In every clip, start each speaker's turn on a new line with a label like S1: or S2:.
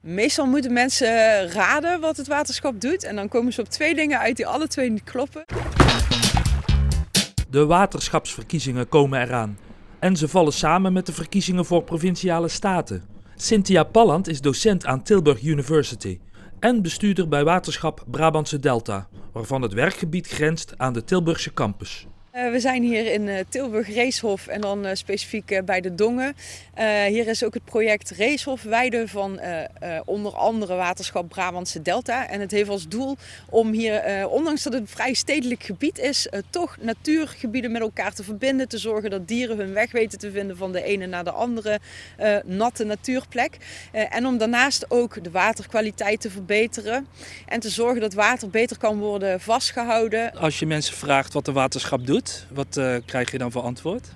S1: Meestal moeten mensen raden wat het waterschap doet en dan komen ze op twee dingen uit die alle twee niet kloppen.
S2: De waterschapsverkiezingen komen eraan. En ze vallen samen met de verkiezingen voor provinciale staten. Cynthia Palland is docent aan Tilburg University en bestuurder bij Waterschap Brabantse Delta, waarvan het werkgebied grenst aan de Tilburgse campus.
S1: We zijn hier in Tilburg Reeshof en dan specifiek bij de Dongen. Hier is ook het project Reeshofweide van onder andere Waterschap Brabantse Delta. En het heeft als doel om hier, ondanks dat het een vrij stedelijk gebied is, toch natuurgebieden met elkaar te verbinden. Te zorgen dat dieren hun weg weten te vinden van de ene naar de andere natte natuurplek. En om daarnaast ook de waterkwaliteit te verbeteren. En te zorgen dat water beter kan worden vastgehouden.
S2: Als je mensen vraagt wat de waterschap doet, wat krijg je dan voor antwoord?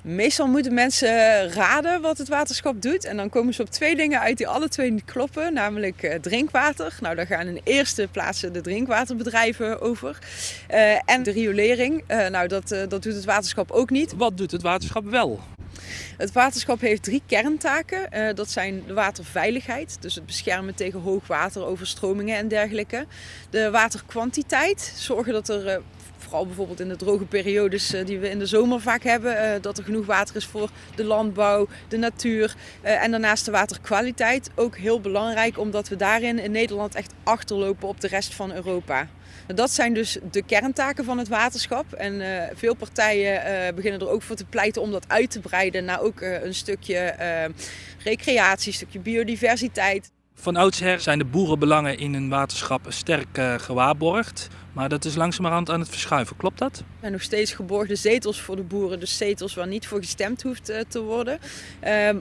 S1: Meestal moeten mensen raden wat het waterschap doet. En dan komen ze op twee dingen uit die alle twee niet kloppen. Namelijk drinkwater. Nou, daar gaan in de eerste plaats de drinkwaterbedrijven over. En de riolering. Dat doet het waterschap ook niet.
S2: Wat doet het waterschap wel?
S1: Het waterschap heeft 3 kerntaken. Dat zijn de waterveiligheid, dus het beschermen tegen hoogwater, overstromingen en dergelijke. De waterkwantiteit, zorgen dat er, vooral bijvoorbeeld in de droge periodes die we in de zomer vaak hebben, dat er genoeg water is voor de landbouw, de natuur. En daarnaast de waterkwaliteit, ook heel belangrijk omdat we daarin in Nederland echt achterlopen op de rest van Europa. Dat zijn dus de kerntaken van het waterschap en veel partijen beginnen er ook voor te pleiten om dat uit te breiden naar ook een stukje recreatie, een stukje biodiversiteit.
S2: Van oudsher zijn de boerenbelangen in een waterschap sterk gewaarborgd, maar dat is langzamerhand aan het verschuiven. Klopt dat?
S1: Er zijn nog steeds geborgde zetels voor de boeren, dus zetels waar niet voor gestemd hoeft te worden.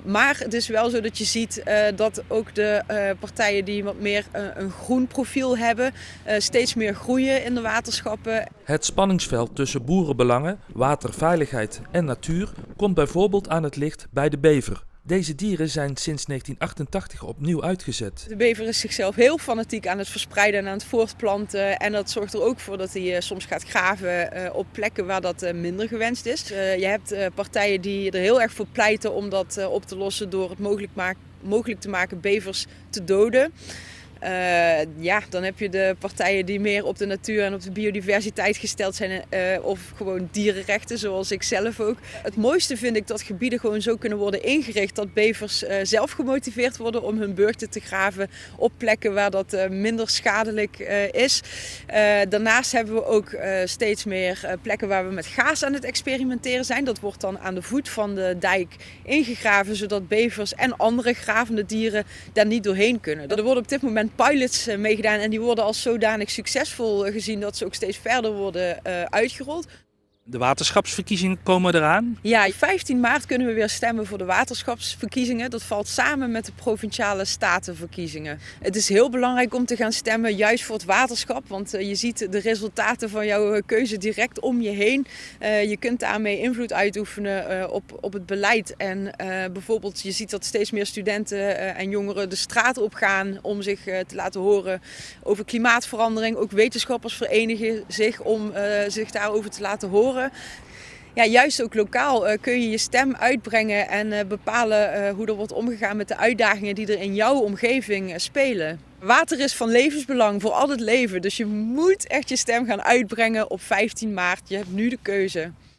S1: Maar het is wel zo dat je ziet dat ook de partijen die wat meer een groen profiel hebben, steeds meer groeien in de waterschappen.
S2: Het spanningsveld tussen boerenbelangen, waterveiligheid en natuur komt bijvoorbeeld aan het licht bij de bever. Deze dieren zijn sinds 1988 opnieuw uitgezet.
S1: De bever is zichzelf heel fanatiek aan het verspreiden en aan het voortplanten. En dat zorgt er ook voor dat hij soms gaat graven op plekken waar dat minder gewenst is. Je hebt partijen die er heel erg voor pleiten om dat op te lossen door het mogelijk te maken bevers te doden. Dan heb je de partijen die meer op de natuur en op de biodiversiteit gesteld zijn of gewoon dierenrechten, zoals ik zelf ook. Het mooiste vind ik dat gebieden gewoon zo kunnen worden ingericht dat bevers zelf gemotiveerd worden om hun burchten te graven op plekken waar dat minder schadelijk is. Daarnaast hebben we ook steeds meer plekken waar we met gaas aan het experimenteren zijn. Dat wordt dan aan de voet van de dijk ingegraven, zodat bevers en andere gravende dieren daar niet doorheen kunnen. Er worden op dit moment pilots meegedaan en die worden als zodanig succesvol gezien dat ze ook steeds verder worden uitgerold.
S2: De waterschapsverkiezingen komen eraan.
S1: Ja, 15 maart kunnen we weer stemmen voor de waterschapsverkiezingen. Dat valt samen met de provinciale statenverkiezingen. Het is heel belangrijk om te gaan stemmen juist voor het waterschap. Want je ziet de resultaten van jouw keuze direct om je heen. Je kunt daarmee invloed uitoefenen op het beleid. En bijvoorbeeld je ziet dat steeds meer studenten en jongeren de straat op gaan om zich te laten horen over klimaatverandering. Ook wetenschappers verenigen zich om zich daarover te laten horen. Ja, juist ook lokaal kun je je stem uitbrengen en bepalen hoe er wordt omgegaan met de uitdagingen die er in jouw omgeving spelen. Water is van levensbelang voor al het leven, dus je moet echt je stem gaan uitbrengen op 15 maart. Je hebt nu de keuze.